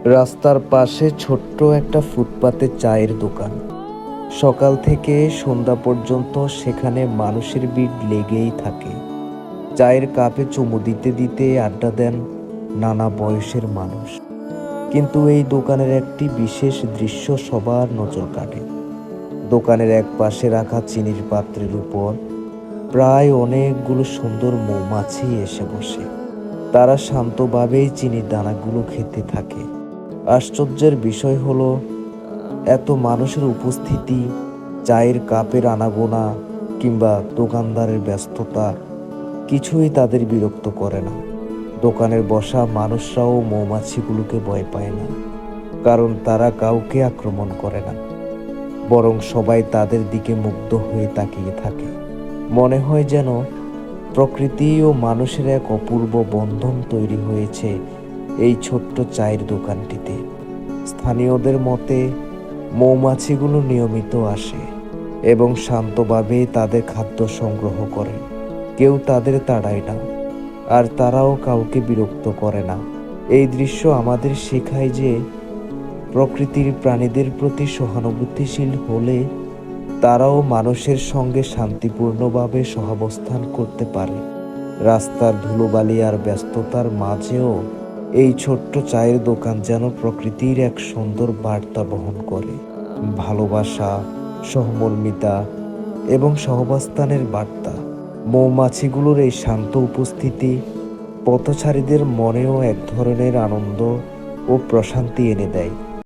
রাস্তার পাশে ছোট্ট একটা ফুটপাতে চায়ের দোকান। সকাল থেকে সন্ধ্যা পর্যন্ত সেখানে মানুষের ভিড় লেগেই থাকে। চায়ের কাপে চুমু দিতে দিতে আড্ডা দেন নানা বয়সের মানুষ। কিন্তু এই দোকানের একটি বিশেষ দৃশ্য সবার নজর কাটে। দোকানের এক পাশে রাখা চিনির পাত্রের উপর প্রায় অনেকগুলো সুন্দর মৌমাছি এসে বসে। তারা শান্তভাবেই চিনির দানাগুলো খেতে থাকে। আশ্চর্যের বিষয় হলো, এত মানুষের উপস্থিতি, চায়ের কাপের আনাগোনা কিংবা দোকানদারের ব্যস্ততা কিছুই তাদের বিরক্ত করে না। দোকানের বসা মানুষরাও মৌমাছিগুলোকে ভয় পায় না, কারণ তারা কাউকে আক্রমণ করে না, বরং সবাই তাদের দিকে মুগ্ধ হয়ে তাকিয়ে থাকে। মনে হয় যেন প্রকৃতি ও মানুষের এক অপূর্ব বন্ধন তৈরি হয়েছে এই ছোট্ট চায়ের দোকানটিতে। স্থানীয়দের মতে মৌমাছিগুলো নিয়মিত আসে এবং শান্তভাবে তাদের খাদ্য সংগ্রহ করে। কেউ তাদের তাড়ায় না, আর তারাও কাউকে বিরক্ত করে না। এই দৃশ্য আমাদের শেখায় যে প্রকৃতির প্রাণীদের প্রতি সহানুভূতিশীল হলে তারাও মানুষের সঙ্গে শান্তিপূর্ণভাবে সহাবস্থান করতে পারে। রাস্তার ধুলোবালি আর ব্যস্ততার মাঝেও এই ছোট্ট চায়ের দোকান যেন প্রকৃতির এক সুন্দর বার্তা বহন করে। ভালোবাসা, সহমর্মিতা এবং সহাবস্থানের বার্তা। মৌমাছিগুলোর এই শান্ত উপস্থিতি পথচারীদের মনেও এক ধরনের আনন্দ ও প্রশান্তি এনে দেয়।